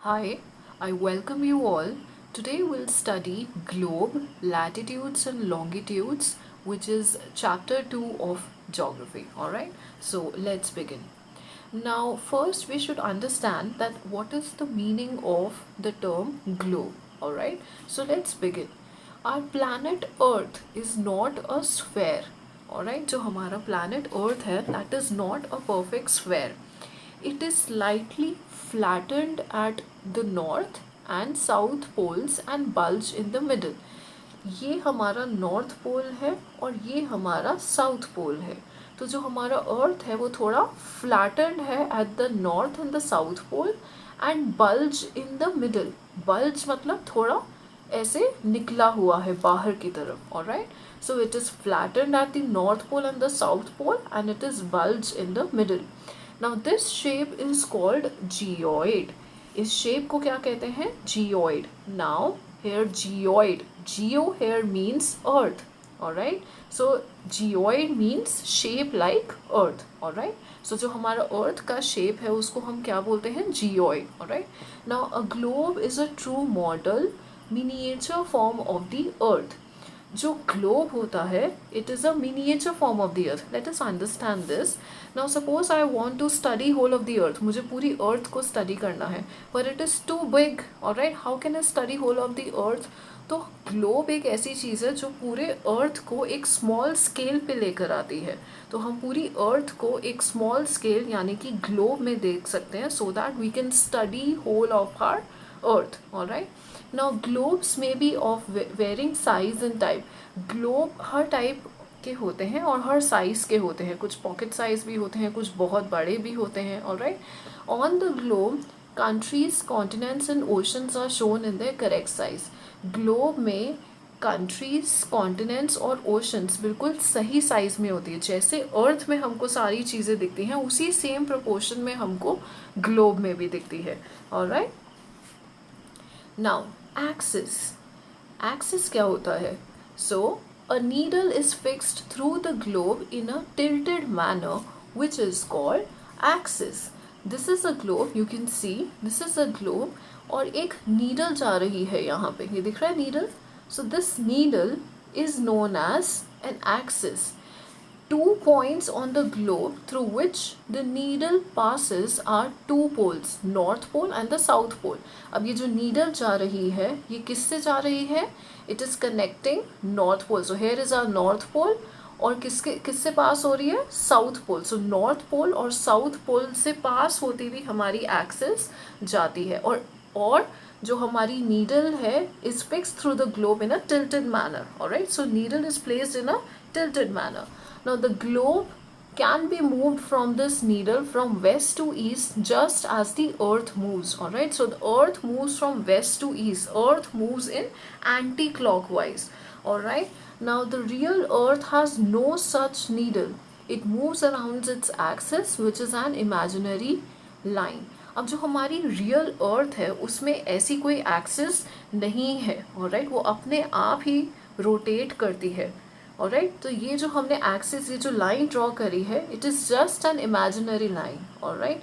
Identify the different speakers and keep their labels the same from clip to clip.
Speaker 1: Hi, I welcome you all. Today we'll study globe, latitudes and longitudes, which is chapter 2 of geography. Alright, so let's begin. Now, first we should understand that what is the meaning of the term globe. Alright, so let's begin. Our planet Earth is not a sphere. Alright, जो हमारा planet Earth है, that is not a perfect sphere. It is slightly flattened at the north and south poles and bulge in the middle. ये हमारा north pole है और ये हमारा south pole है. तो जो हमारा अर्थ है वो थोड़ा फ्लैटेंड है at the north and the south pole and bulge in the middle. Bulge मतलब थोड़ा ऐसे निकला हुआ है बाहर की तरफ. Alright, so it is flattened at the north pole and the south pole and it is bulge in the middle. Now this shape is called geoid. इस shape को क्या कहते हैं? Geoid. Now here geoid. Geo here means earth. Alright. So geoid means shape like earth. Alright. So जो हमारा earth का shape है उसको हम क्या बोलते हैं? Geoid. Alright. Now a globe is a true model miniature form of the earth. जो ग्लोब होता है it is a miniature form of the earth. Let us understand this. Now suppose I want to study whole of the earth. मुझे पूरी earth को study करना है पर it is too big. Alright, how can I study whole of the earth? तो globe एक ऐसी चीज़ है जो पूरे अर्थ को एक स्मॉल स्केल पे लेकर आती है. तो हम पूरी अर्थ को एक स्मॉल स्केल यानी कि ग्लोब में देख सकते हैं so that we can study whole of our earth. Alright, now globes में be of varying size and type. Globe हर टाइप के होते हैं और हर साइज़ के होते हैं. कुछ पॉकेट साइज़ भी होते हैं, कुछ बहुत बड़े भी होते हैं. Alright, on the globe countries, continents and oceans are shown in the correct size. Globe में कंट्रीज, कॉन्टिनेंट्स और ओशंस बिल्कुल सही साइज में होती है. जैसे अर्थ में हमको सारी चीज़ें दिखती हैं उसी सेम प्रोपोर्शन में हमको ग्लोब में भी दिखती है. Alright, now axis. एक्सिस क्या होता है? सो a needle is fixed through the globe in a tilted manner which is called axis. This is a globe, you can see this is a globe और एक needle जा रही है यहाँ पे. ये दिख रहा है needle? So this needle is known as an axis. Two points on the globe through which the needle passes are two poles, north pole and the south pole. अब ये जो needle जा रही है ये किससे जा रही है? It is connecting north pole. So here is our north pole और किससे पास हो रही है? South pole. So north pole और साउथ पोल से पास होती हुई हमारी एक्सिस जाती है. और जो हमारी नीडल है is fixed through the globe in a tilted manner. Alright, so needle is placed in a tilted manner. Now the globe can be moved from this needle from west to east just as the earth moves. Alright, so the earth moves from west to east. Earth moves in anti-clockwise. Alright, now the real earth has no such needle. It moves around its axis which is an imaginary line. अब जो हमारी real अर्थ है उसमें ऐसी कोई axis नहीं है. Alright, वो अपने आप ही रोटेट करती है. ऑलराइट, तो ये जो हमने एक्सिस, ये जो लाइन ड्रॉ करी है it is just an imaginary line. Alright,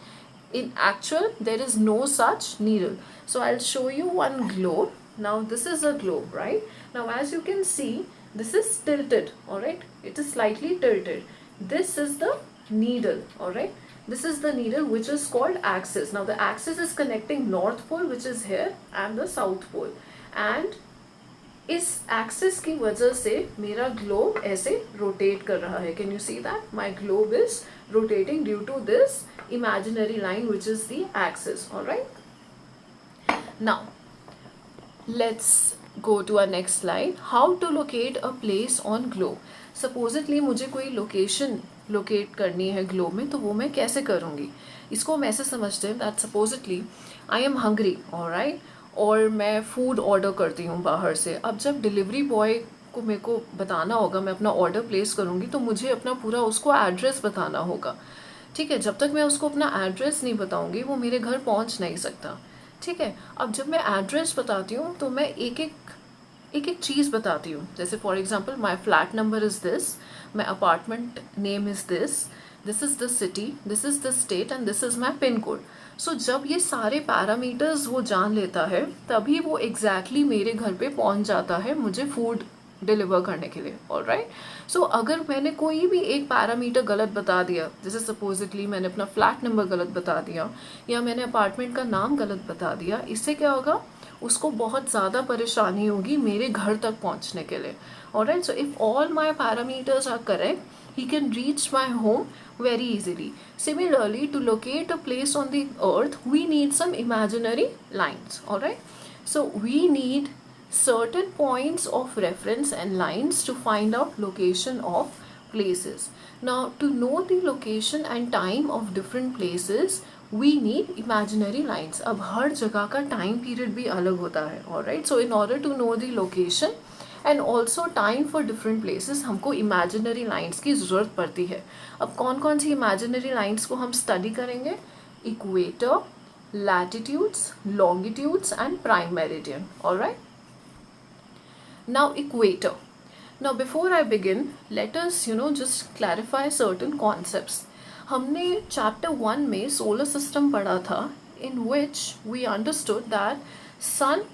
Speaker 1: in actual there is no such needle. So I'll show you one globe. Now this is a globe, right? Now as you can see this is tilted. Alright, it is slightly tilted. This is the needle. Alright, this is the needle which is called axis. Now the axis is connecting north pole which is here and the south pole, and इस axis की वजह से मेरा globe ऐसे rotate कर रहा है. Can you see that my globe is rotating due to this imaginary line which is the axis. Alright, now let's go to our next slide. How to locate a place on globe. Supposedly मुझे कोई location locate करनी है globe में तो वो मैं कैसे करूँगी? इसको हम ऐसे समझते हैं that supposedly I am hungry. Alright, और मैं फ़ूड ऑर्डर करती हूँ बाहर से. अब जब डिलीवरी बॉय को मेरे को बताना होगा, मैं अपना ऑर्डर प्लेस करूँगी तो मुझे अपना पूरा उसको एड्रेस बताना होगा. ठीक है, जब तक मैं उसको अपना एड्रेस नहीं बताऊँगी वो मेरे घर पहुँच नहीं सकता. ठीक है, अब जब मैं एड्रेस बताती हूँ तो मैं एक एक चीज़ बताती हूँ. जैसे for example my flat number is this, my apartment name is this, this is the city, this is the state and this is my pin code. So जब ये सारे पैरामीटर्स वो जान लेता है तभी वो एग्जैक्टली मेरे घर पे पहुंच जाता है मुझे फूड डिलीवर करने के लिए। ऑलराइट, सो अगर मैंने कोई भी एक पैरामीटर गलत बता दिया, जैसे सपोजिटली मैंने अपना फ्लैट नंबर गलत बता दिया या मैंने अपार्टमेंट का नाम गलत बता दिया, इससे क्या होगा, उसको बहुत ज़्यादा परेशानी होगी मेरे घर तक पहुंचने के लिए। Alright, so if all my parameters are correct, he can reach my home very easily. Similarly, to locate a place on the earth, we need some imaginary lines. Alright, so we need certain points of reference and lines to find out location of places. Now, to know the location and time of different places, we need imaginary lines. अब हर जगह का time period भी अलग होता है. Alright, so in order to know the location and also time for different places हमको imaginary lines की ज़रूरत पड़ती है। अब कौन कौन सी इमेजिनरी लाइन्स को हम स्टडी करेंगे, equator, latitudes, longitudes and prime meridian. Alright, now equator. Now before I begin, let us just clarify certain concepts. हमने चैप्टर 1 में सोलर सिस्टम पढ़ा था, in which we understood that sun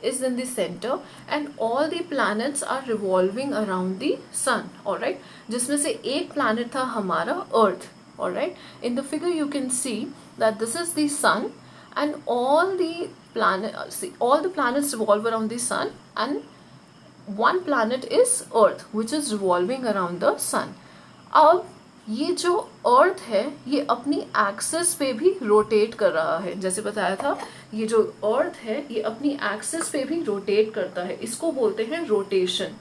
Speaker 1: is in the center and all the planets are revolving around the sun. Alright, जिसमें से एक planet था हमारा Earth. Alright, in the figure you can see that this is the sun and all the planets revolve around the sun and one planet is Earth which is revolving around the sun. अब ये जो अर्थ है ये अपनी axis पे भी rotate कर रहा है, जैसे बताया था ये जो अर्थ है ये अपनी एक्सिस पे भी रोटेट करता है, इसको बोलते हैं रोटेशन।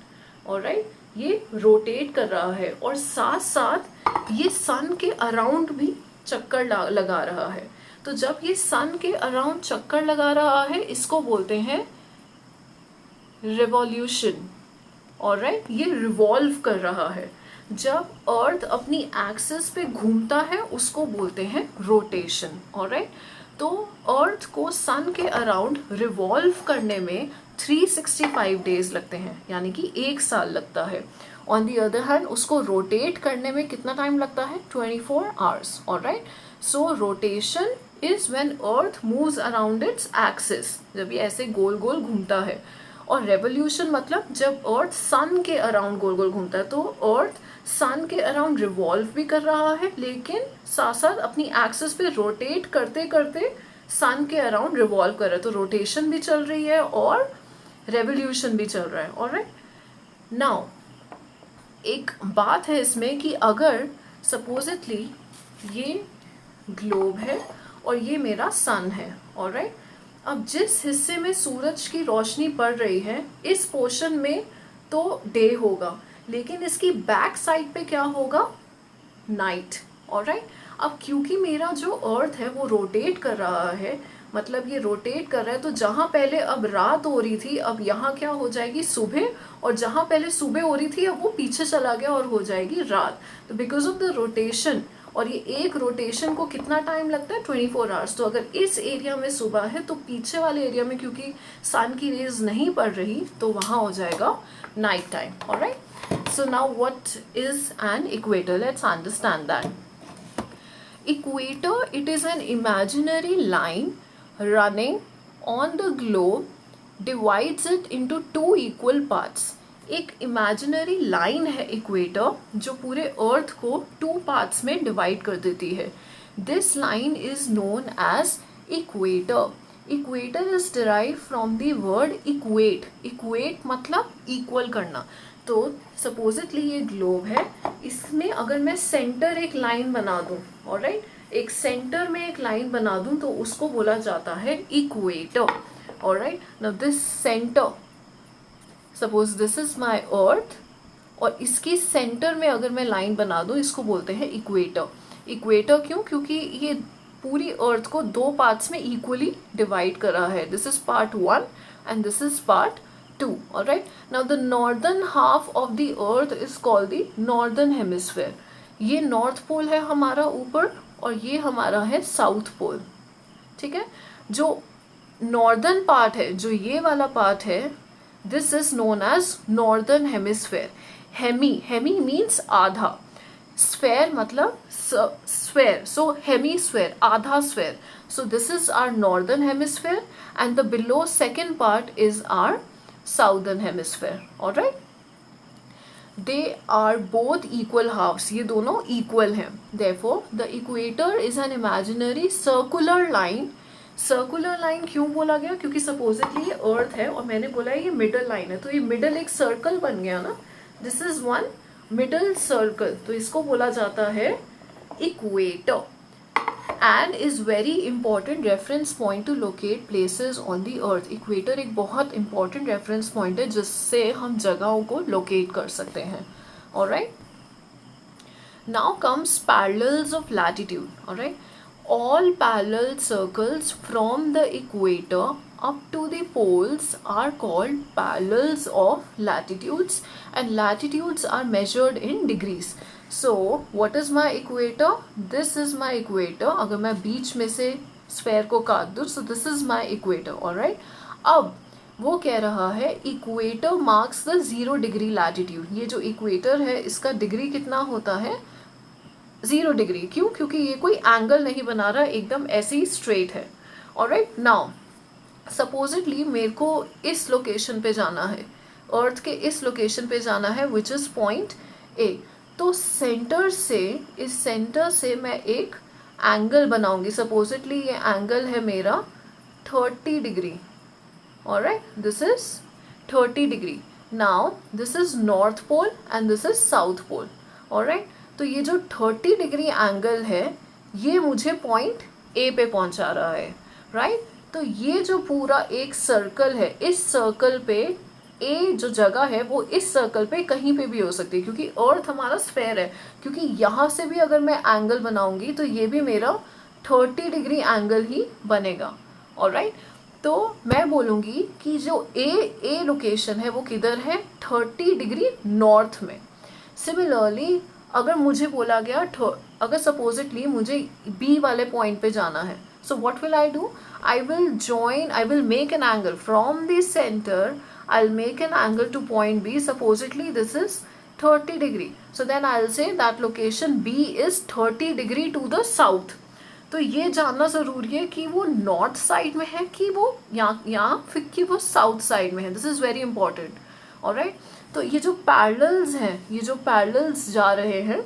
Speaker 1: ऑलराइट, ये रोटेट कर रहा है और साथ साथ ये सन के अराउंड भी चक्कर लगा रहा है। तो जब ये सन के अराउंड चक्कर लगा रहा है इसको बोलते हैं रिवॉल्यूशन। ऑलराइट, ये रिवॉल्व कर रहा है। जब अर्थ अपनी एक्सिस पे घूमता है उसको बोलते हैं रोटेशन। ऑलराइट, तो अर्थ को सन के अराउंड रिवॉल्व करने में 365 डेज लगते हैं, यानी कि 1 साल लगता है। ऑन दी अदर हैंड उसको रोटेट करने में कितना टाइम लगता है, 24 hours. Alright, so rotation is when earth moves around its axis, जब ये ऐसे गोल गोल घूमता है। और रेवोल्यूशन मतलब जब अर्थ सन के अराउंड गोल गोल घूमता है, तो अर्थ सन के अराउंड रिवॉल्व भी कर रहा है लेकिन साथ साथ अपनी एक्सिस पे रोटेट करते करते सन के अराउंड रिवॉल्व कर रहा है। तो रोटेशन भी चल रही है और रेवोल्यूशन भी चल रहा है। ऑलराइट, नाउ एक बात है इसमें कि अगर सपोजिटली ये ग्लोब है और ये मेरा सन है। ऑलराइट, अब जिस हिस्से में सूरज की रोशनी पड़ रही है इस पोर्शन में तो डे होगा, लेकिन इसकी बैक साइड पे क्या होगा, नाइट। ऑलराइट, अब क्योंकि मेरा जो अर्थ है वो रोटेट कर रहा है, मतलब ये रोटेट कर रहा है, तो जहाँ पहले अब रात हो रही थी अब यहाँ क्या हो जाएगी, सुबह, और जहाँ पहले सुबह हो रही थी अब वो पीछे चला गया और हो जाएगी रात। तो बिकॉज ऑफ द रोटेशन, और ये एक रोटेशन को कितना टाइम लगता है, 24 आवर्स। तो अगर इस एरिया में सुबह है तो पीछे वाले एरिया में क्योंकि सन की रेज नहीं पड़ रही तो वहाँ हो जाएगा night time. Alright, so now what is an equator? Let's understand that. Equator, it is an imaginary line running on the globe, divides it into 2 equal parts. एक इमेजिनरी लाइन है इक्वेटर जो पूरे अर्थ को 2 पार्ट्स में divide कर देती है। This line is known as equator. Equator is derive from the word equate. Equate मतलब इक्वल करना। तो सपोजिटली ये ग्लोब है, इसमें अगर मैं सेंटर एक लाइन बना दूं, ऑलराइट, एक सेंटर में एक लाइन बना दूं तो उसको बोला जाता है equator. Alright, now this centre, suppose this is my earth, और इसकी सेंटर में अगर मैं लाइन बना दूं इसको बोलते हैं इक्वेटर। इक्वेटर क्यों, क्योंकि ये पूरी अर्थ को 2 पार्ट्स में इक्वली डिवाइड कर रहा है। This is part 1 and this is part 2. Alright, now the northern half of the earth is called the northern hemisphere. ये नॉर्थ पोल है हमारा ऊपर और ये हमारा है साउथ पोल। ठीक है, जो नॉर्दर्न पार्ट है, जो ये वाला पार्ट है, this is known as northern hemisphere. Hemi, hemi means आधा। स्फेयर मतलब स्फेयर, सो हेमीस्फेयर, आधा sphere. So this is our northern hemisphere and the below second part is our southern hemisphere. All right. They are both equal halves. ये दोनों equal हैं. Therefore the equator is an imaginary circular line. Circular line क्यों बोला गया? क्योंकि supposedly ये अर्थ है और मैंने बोला है ये मिडल लाइन है, तो ये मिडल एक सर्कल बन गया ना. This is one middle circle, तो इसको बोला जाता है equator. And is very important reference point two locate places on the earth. Equator एक बहुत इंपॉर्टेंट रेफरेंस पॉइंट है जिससे हम जगहों को लोकेट कर सकते हैं. Alright, now comes parallels of latitude. Alright, all parallel circles from the equator up to the poles are called parallels of latitudes and latitudes are measured in degrees. So what is my equator? This is my equator. अगर मैं बीच में से sphere को काट दूँ, so this is my equator. alright, अब वो कह रहा है equator marks the 0 degree latitude. ये जो इक्वेटर है इसका डिग्री कितना होता है? 0 डिग्री. क्यों? क्योंकि ये कोई एंगल नहीं बना रहा, एकदम ऐसे ही स्ट्रेट है. ऑलराइट, नाउ सपोजिटली मेरे को इस लोकेशन पे जाना है, अर्थ के इस लोकेशन पे जाना है विच इज पॉइंट ए. तो सेंटर से, इस सेंटर से मैं एक एंगल बनाऊंगी. सपोजिटली ये एंगल है मेरा 30 degree. Alright, this is 30 degree. Now this is north pole and this is south pole. Alright, तो ये जो 30 डिग्री एंगल है ये मुझे पॉइंट ए पे पहुंचा रहा है. राइट, तो ये जो पूरा एक सर्कल है, इस सर्कल पे ए जो जगह है वो इस सर्कल पे कहीं पे भी हो सकती है क्योंकि अर्थ हमारा स्फेयर है. क्योंकि यहाँ से भी अगर मैं एंगल बनाऊंगी तो ये भी मेरा 30 डिग्री एंगल ही बनेगा. ऑलराइट, तो मैं बोलूँगी कि जो ए लोकेशन है वो किधर है? 30 डिग्री नॉर्थ में. सिमिलरली अगर मुझे बोला गया, अगर सपोजिटली मुझे बी वाले पॉइंट पे जाना है, so what will I do? I will make an angle from the centre. I will make an angle to point B. Supposedly this is 30 degree. So then I will say that location B is 30 degree to the south. तो ये जानना जरूरी है कि वो north side में है कि वो यहाँ फिर कि वो साउथ साइड में है. This is very important. Alright, तो ये जो पैरेलल्स हैं, ये जो पैरेलल्स जा रहे हैं,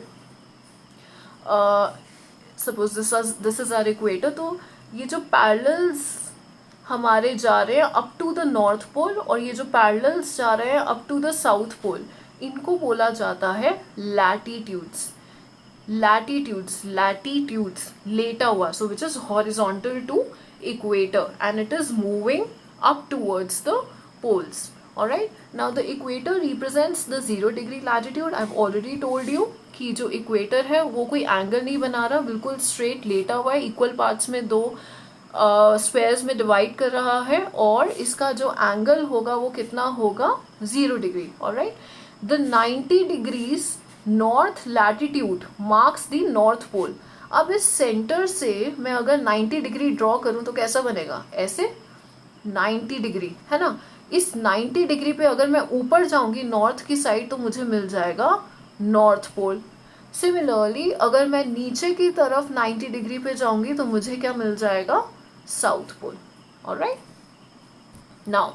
Speaker 1: suppose this is our equator, तो ये जो पैरेलल्स हमारे जा रहे हैं up to the north pole और ये जो पैरेलल्स जा रहे हैं up to the south pole, इनको बोला जाता है लैटिट्यूड्स. लैटिट्यूड्स लेटा हुआ, so which is horizontal to equator and it is moving up towards the poles. Alright, now the equator represents the 0 degree latitude. I've already told you कि जो equator है वो कोई एंगल नहीं बना रहा, बिल्कुल स्ट्रेट लेटा हुआ है, इक्वल पार्ट्स में दो स्फेयर्स में डिवाइड कर रहा है और इसका जो एंगल होगा वो कितना होगा? 0 degree. Alright, the 90 degrees north latitude marks the north pole. अब इस सेंटर से मैं अगर 90 डिग्री ड्रॉ करूं तो कैसा बनेगा? ऐसे 90 डिग्री है ना. इस 90 डिग्री पे अगर मैं ऊपर जाऊंगी नॉर्थ की साइड तो मुझे मिल जाएगा नॉर्थ पोल. सिमिलरली अगर मैं नीचे की तरफ 90 डिग्री पे जाऊंगी तो मुझे क्या मिल जाएगा? South pole. Alright, now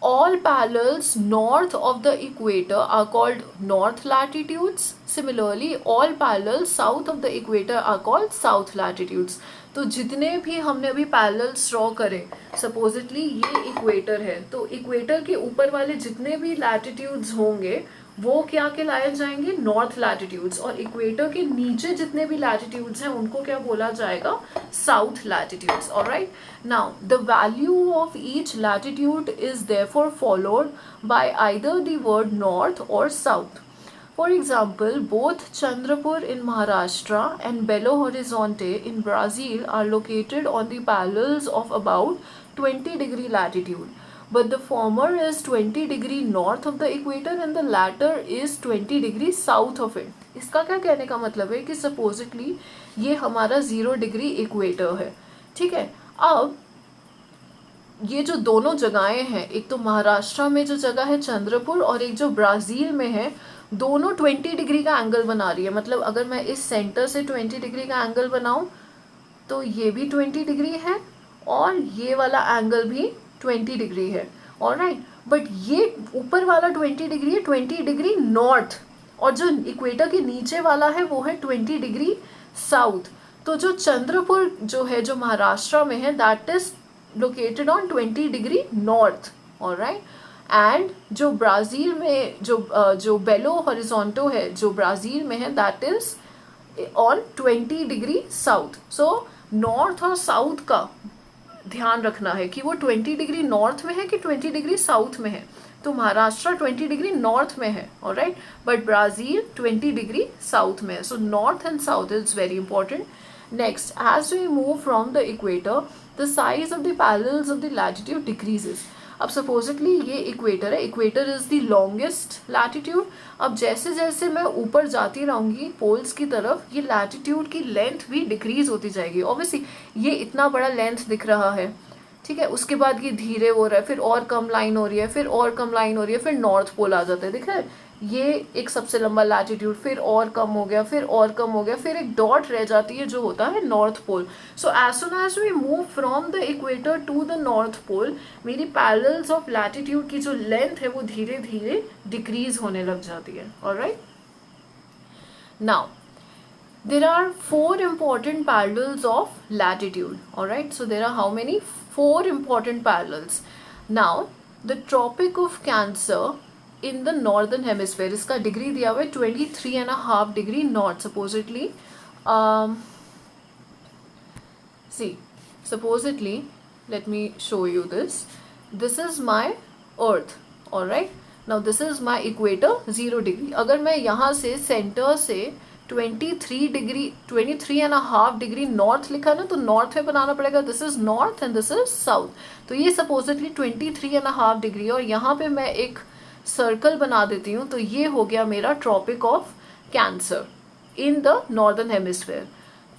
Speaker 1: all parallels north of the equator are called north latitudes. Similarly all parallels south of the equator are called south latitudes. तो जितने भी हमने अभी पैरेलल्स ड्रॉ करे, सपोजिटली ये इक्वेटर है, तो इक्वेटर के ऊपर वाले जितने भी लैटिट्यूड्स होंगे वो क्या कहलाए जाएंगे? North latitudes. और इक्वेटर के नीचे जितने भी लैटिट्यूड्स हैं उनको क्या बोला जाएगा? South latitudes. Alright, now the value of each latitude is therefore followed by either the word north और south. For example, both Chandrapur in Maharashtra and Belo Horizonte in Brazil are located on the parallels of about 20 degree latitude. But the former is 20 degree north of the equator and the latter is 20 degree south of it. इसका क्या कहने का मतलब है कि supposedly ये हमारा 0 degree equator है. ठीक है, अब ये जो दोनों जगहें हैं, एक तो महाराष्ट्र में जो जगह है चंद्रपुर और एक जो ब्राज़ील में है दोनों 20 डिग्री का एंगल बना रही है। मतलब अगर मैं इस सेंटर से 20 डिग्री का एंगल बनाऊं तो ये भी 20 डिग्री है और ये वाला एंगल भी 20 डिग्री है, ऑलराइट। बट ये ऊपर वाला 20 डिग्री है, 20 डिग्री नॉर्थ, और जो इक्वेटर के नीचे वाला है वो है 20 डिग्री साउथ। तो जो चंद्रपुर जो है, जो महाराष्ट्र में है, that is located on 20 degree north, alright. And जो ब्राज़ील में जो बेलो हॉरिजॉन्टो है जो ब्राज़ील में है, that is on 20 degree south. So north और साउथ का ध्यान रखना है कि वो 20 डिग्री नॉर्थ में है कि 20 डिग्री साउथ में है। तो महाराष्ट्र 20 डिग्री नॉर्थ में है, alright, but Brazil 20 degree south में है। So north and south is very important. Next, as we move from the equator the size of the parallels of the latitude decreases. अब supposedly ये equator है, equator is the longest latitude. अब जैसे जैसे मैं ऊपर जाती रहूँगी पोल्स की तरफ, ये लैटिट्यूड की लेंथ भी डिक्रीज होती जाएगी। ऑब्वियसली ये इतना बड़ा लेंथ दिख रहा है, ठीक है, उसके बाद ये धीरे हो रहा है, फिर और कम लाइन हो रही है, फिर और कम लाइन हो रही है, फिर नॉर्थ पोल आ जाता है, दिख रहा है, ये एक सबसे लंबा लैटिट्यूड, फिर और कम हो गया, फिर और कम हो गया, फिर एक डॉट रह जाती है जो होता है north pole. So as soon as we move from the equator to the north pole, मेरी पैरेलल्स ऑफ लैटिट्यूड की जो लेंथ है वो धीरे धीरे डिक्रीज होने लग जाती है, alright. Now there are 4 important parallels of latitude, alright. So there are how many? 4 important parallels. Now the tropic of Cancer in the northern hemisphere, इसका डिग्री दिया हुआ है 23.5 degree north supposedly. See, supposedly, let me show you this. This is my earth, alright. Now this is my equator 0 degree. अगर मैं यहाँ से centre से 23.5 degree north लिखा ना, तो नॉर्थ में बनाना पड़ेगा, this is north and this is south. तो ये सपोजिटली 23.5 डिग्री, और यहाँ पे मैं एक सर्कल बना देती हूँ, तो ये हो गया मेरा tropic of cancer in the northern hemisphere.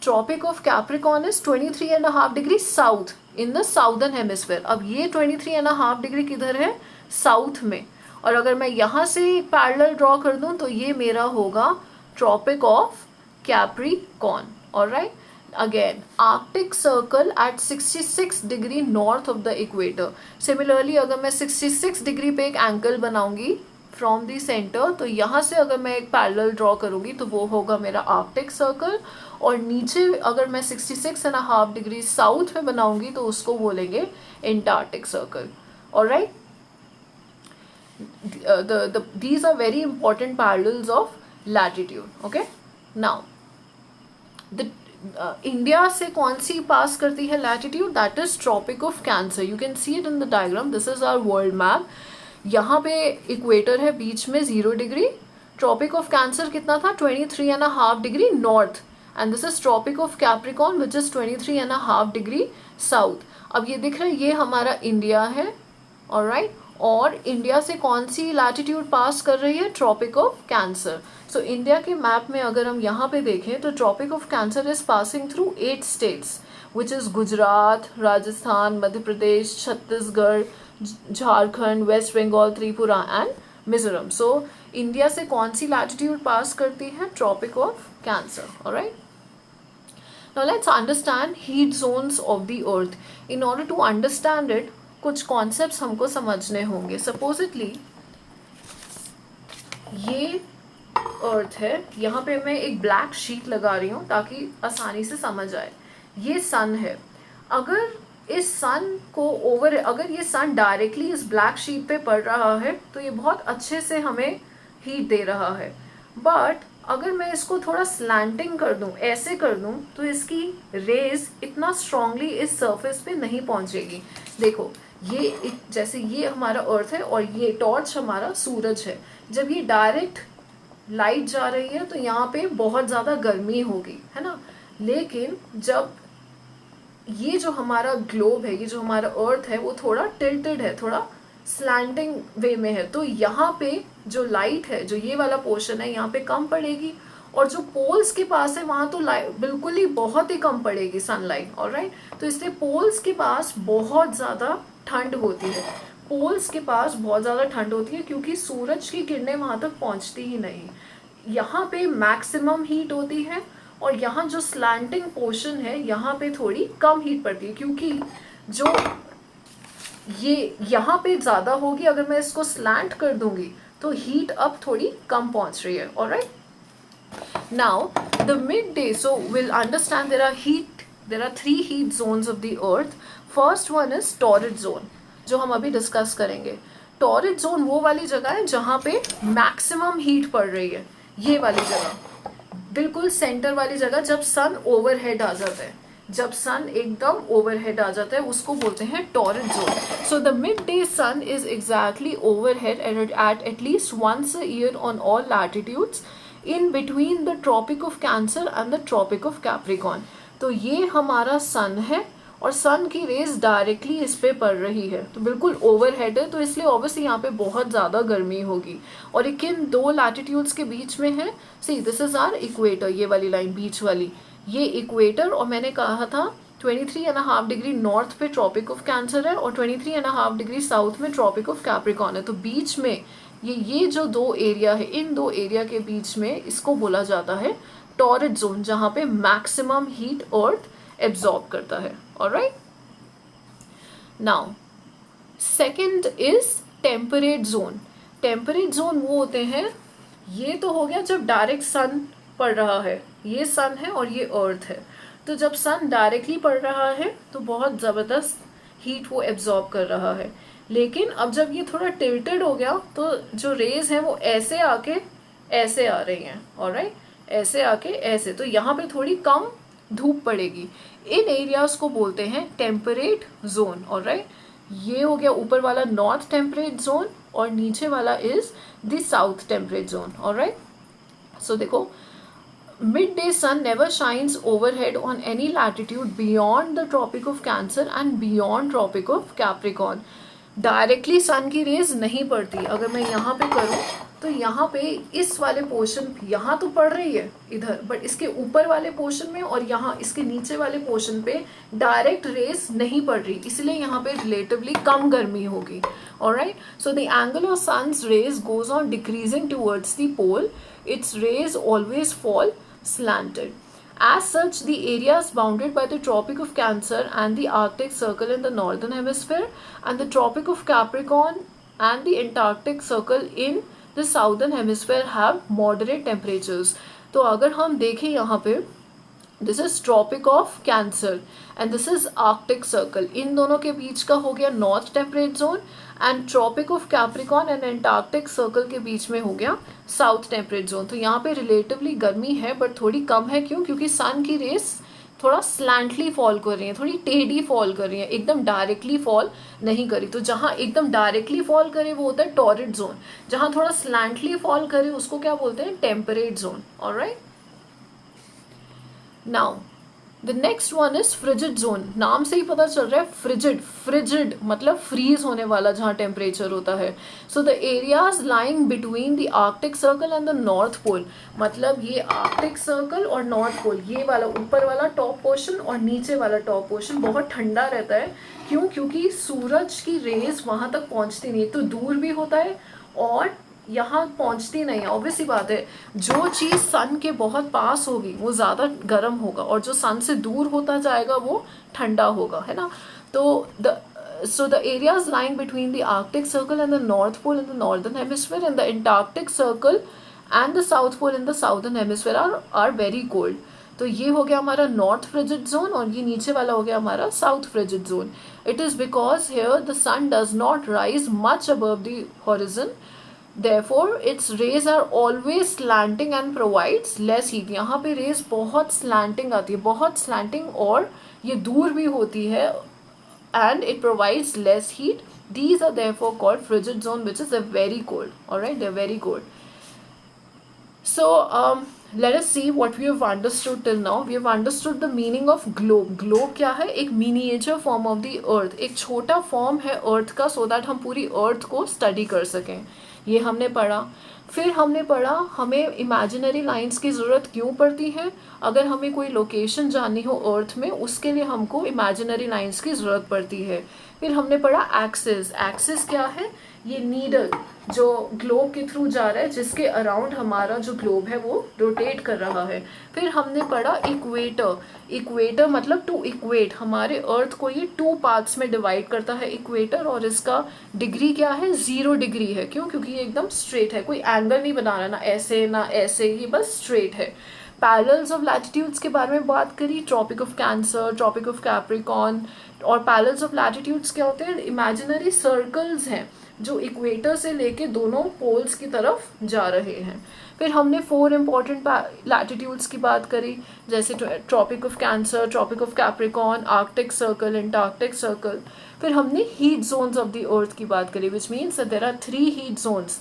Speaker 1: Tropic of capricorn is 23.5 degree south in the southern hemisphere. अब ये 23.5 डिग्री किधर है? साउथ में। और अगर मैं यहाँ से पैरेलल ड्रॉ कर दूँ तो ये मेरा होगा Tropic of Capricorn, alright. Again, Arctic Circle at 66 degree north of the equator. Similarly, अगर मैं 66 डिग्री पे एक एंगल बनाऊंगी फ्रॉम दी सेंटर, तो यहाँ से अगर मैं एक पैरेलल ड्रॉ करूंगी तो वो होगा मेरा आर्कटिक सर्कल, और नीचे अगर मैं 66.5 डिग्री साउथ में बनाऊंगी तो उसको बोलेंगे Antarctic circle, alright. These are very important parallels of latitude. Okay, now the India से कौन सी पास करती है latitude? That is Tropic of Cancer. You can see it in the diagram. This is our world map. यहाँ पे equator है बीच में 0 degree. Tropic of Cancer कितना था? 23.5 degree north. And this is Tropic of Capricorn which is 23.5 degree south. अब ये दिख रहा है, ये हमारा इंडिया है, alright. और इंडिया से कौन सी लैटिट्यूड पास कर रही है? Tropic of cancer. So India के मैप में अगर हम यहाँ पे देखें तो tropic of cancer is passing through 8 states which is Gujarat, Rajasthan, Madhya Pradesh, Chhattisgarh, Jharkhand, West Bengal, Tripura and Mizoram. So India से कौन सी लैटिट्यूड पास करती है? Tropic of cancer, alright. Now let's understand heat zones of the earth. In order to understand it, कुछ कॉन्सेप्ट्स हमको समझने होंगे. सपोजिटली ये अर्थ है, यहाँ पे मैं एक ब्लैक शीट लगा रही हूँ ताकि आसानी से समझ आए. ये सन है. अगर इस सन को अगर ये सन डायरेक्टली इस ब्लैक शीट पे पड़ रहा है तो ये बहुत अच्छे से हमें हीट दे रहा है. बट अगर मैं इसको थोड़ा स्लैंटिंग कर दूं, ऐसे कर दूं, तो इसकी रेज इतना स्ट्रांगली इस सरफेस पे नहीं पहुंचेगी. देखो, ये जैसे ये हमारा अर्थ है और ये टॉर्च हमारा सूरज है. जब ये डायरेक्ट लाइट जा रही है तो यहाँ पे बहुत ज़्यादा गर्मी होगी, है ना. लेकिन जब ये जो हमारा ग्लोब है, ये जो हमारा अर्थ है, वो थोड़ा टिल्टेड है, थोड़ा स्लैंटिंग वे में है, तो यहाँ पे जो लाइट है, जो ये वाला पोर्शन है, यहाँ पे कम पड़ेगी. और जो पोल्स के पास है वहाँ तो बिल्कुल ही बहुत ही कम पड़ेगी सनलाइट, ऑलराइट. तो इसलिए पोल्स के पास बहुत ज़्यादा ठंड होती है. पोल्स के पास बहुत ज़्यादा ठंड होती है क्योंकि सूरज की किरणें वहाँ तक पहुँचती ही नहीं। यहाँ पे मैक्सिमम हीट होती है और यहाँ जो स्लैंटिंग पोर्शन है यहाँ पे थोड़ी कम हीट पड़ती है, क्योंकि जो ये यहाँ पे ज़्यादा होगी, अगर मैं इसको स्लैंट कर दूंगी तो हीट अब थोड़ी कम पहुँच रही है। Alright, now the midday, so we'll understand there are three heat zones of the earth. First one is torrid zone, जो हम अभी डिस्कस करेंगे। टॉरिड जोन वो वाली जगह है जहाँ पे मैक्सिमम हीट पड़ रही है, ये वाली जगह, बिल्कुल सेंटर वाली जगह, जब सन ओवरहेड आ जाता है, जब सन एकदम ओवरहेड आ जाता है उसको बोलते हैं torrid zone. So the midday sun is exactly overhead at at least once a year on all latitudes in between the tropic of cancer and the tropic of capricorn. तो ये हमारा सन है और सन की रेज डायरेक्टली इस पे पड़ रही है, तो बिल्कुल ओवरहेड है, तो इसलिए ऑब्वियसली यहाँ पे बहुत ज़्यादा गर्मी होगी। और ये किन दो लैटिट्यूड्स के बीच में है? सी, दिस इज आर इक्वेटर, ये वाली लाइन बीच वाली, ये इक्वेटर, और मैंने कहा था 23.5 डिग्री नॉर्थ पे ट्रॉपिक ऑफ कैंसर है और 23.5 डिग्री साउथ में ट्रॉपिक ऑफ कैप्रिकॉन है। तो बीच में ये जो दो एरिया है, इन दो एरिया के बीच में इसको बोला जाता है टॉरिड जोन, जहाँ पे मैक्सिमम हीट अर्थ एब्जॉर्ब करता है। Alright, now second is temperate zone. Temperate zone वो होते हैं, ये तो हो गया जब डायरेक्ट सन पड़ रहा है, ये सन है और ये अर्थ है, तो जब सन डायरेक्टली पड़ रहा है तो बहुत ज़बरदस्त हीट वो एब्जॉर्ब कर रहा है। लेकिन अब जब ये थोड़ा टिल्टेड हो गया तो जो रेज हैं वो ऐसे आके ऐसे आ रही हैं। ऑलराइट, ऐसे आके ऐसे, तो यहाँ पे थोड़ी कम धूप पड़ेगी। इन एरियाज को बोलते हैं टेम्परेट जोन। ऑलराइट, ये हो गया ऊपर वाला नॉर्थ टेम्परेट जोन और नीचे वाला is the south temperate zone. Alright, so देखो, midday sun never shines overhead on any latitude beyond the tropic of cancer and beyond tropic of capricorn। Directly sun की रेज नहीं पड़ती। अगर मैं यहाँ पे करूँ तो यहाँ पे इस वाले पोर्शन, यहाँ तो पड़ रही है इधर, बट इसके ऊपर वाले पोर्शन में और यहाँ इसके नीचे वाले पोर्शन पे डायरेक्ट रेज नहीं पड़ रही, इसलिए यहाँ पे रिलेटिवली कम गर्मी होगी। Alright, so the angle of sun's rays goes on decreasing towards the pole, its rays always fall slanted. As such, the areas bounded by the Tropic of Cancer and the Arctic Circle in the northern hemisphere and the Tropic of Capricorn and the Antarctic Circle in the southern hemisphere have moderate temperatures। तो अगर हम देखें यहाँ पे, this is tropic of cancer and this is arctic circle, इन दोनों के बीच का हो गया north temperate zone, and tropic of capricorn and antarctic circle के बीच में हो गया साउथ टेम्परेट जोन। तो यहाँ पे रिलेटिवली गर्मी है बट थोड़ी कम है। क्यों? क्योंकि सन की रेस थोड़ा स्लैंटली फॉल कर रही है, थोड़ी टेढ़ी फॉल कर रही है, एकदम डायरेक्टली फॉल नहीं करी। तो जहाँ एकदम डायरेक्टली फॉल करे वो होता है टॉरिड जोन, जहाँ थोड़ा स्लैंटली फॉल करे उसको क्या बोलते हैं? Temperate zone. Alright, now the next one is frigid zone. नाम से ही पता चल रहा है फ्रिजिड, फ्रिजिड मतलब फ्रीज होने वाला जहाँ टेम्परेचर होता है। So the areas lying between the arctic circle and the north pole, मतलब ये आर्कटिक सर्कल और नॉर्थ पोल, ये वाला ऊपर वाला टॉप पोर्शन और नीचे वाला टॉप पोर्शन बहुत ठंडा रहता है। क्यों? क्योंकि सूरज की रेज वहाँ तक पहुँचती नहीं, तो दूर भी होता है और यहाँ पहुँचती नहीं है। ऑब्वियसली बात है, जो चीज़ सन के बहुत पास होगी वो ज़्यादा गर्म होगा और जो सन से दूर होता जाएगा वो ठंडा होगा, है ना। तो so the areas lying between the Arctic Circle and the North Pole in the northern hemisphere and the Antarctic Circle and the South Pole in the southern hemisphere are very cold। तो ये हो गया हमारा north frigid zone और ये नीचे वाला हो गया हमारा south frigid zone. It is because here the sun does not rise much above the horizon, therefore its rays are always slanting and provides less heat। यहाँ पे रेज बहुत slanting आती है, बहुत slanting, और ये दूर भी होती है and it provides less heat। These are therefore called frigid zone, which is a very cold। Alright, they're very cold। So let us see what we have understood till now। We have understood the meaning of globe। globe क्या है? एक miniature form of the earth, एक छोटा form है अर्थ का, so that हम पूरी earth को स्टडी कर सकें, ये हमने पढ़ा। फिर हमने पढ़ा हमें इमेजिनरी लाइंस की ज़रूरत क्यों पड़ती है। अगर हमें कोई लोकेशन जाननी हो अर्थ में, उसके लिए हमको इमेजिनरी लाइंस की ज़रूरत पड़ती है। फिर हमने पढ़ा एक्सिस। एक्सिस क्या है? ये नीडल जो ग्लोब के थ्रू जा रहा है, जिसके अराउंड हमारा जो ग्लोब है वो रोटेट कर रहा है। फिर हमने पढ़ा इक्वेटर। इक्वेटर मतलब टू इक्वेट, हमारे अर्थ को ये 2 पार्ट्स में डिवाइड करता है इक्वेटर, और इसका डिग्री क्या है? 0 डिग्री है। क्यों? क्योंकि ये एकदम स्ट्रेट है, कोई एंगल नहीं बनाना, ना ऐसे ना ऐसे, ये बस स्ट्रेट है। पैरेलल्स ऑफ लैटिट्यूड्स के बारे में बात करी, tropic of cancer, tropic of capricorn. और पैरेलल्स ऑफ लैटिट्यूड्स क्या होते हैं? इमेजिनरी सर्कल्स हैं जो इक्वेटर से लेके दोनों पोल्स की तरफ जा रहे हैं। फिर हमने 4 इंपॉर्टेंट लैटिट्यूड्स की बात करी, जैसे tropic of cancer, tropic of capricorn, arctic circle, antarctic circle. फिर हमने heat zones of the earth की बात करी, which means there are 3 heat zones.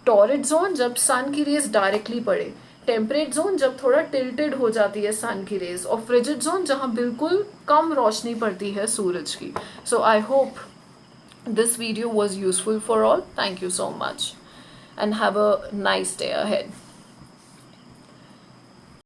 Speaker 1: Torrid zone जब सन की रेज डायरेक्टली पड़े, टेम्परेट जोन जब थोड़ा टिल्टेड हो जाती है सन की रेज, और फ्रिजिड जोन जहाँ बिल्कुल कम रोशनी पड़ती है सूरज की। So I hope this video was useful for all. Thank you so much and have a nice day ahead.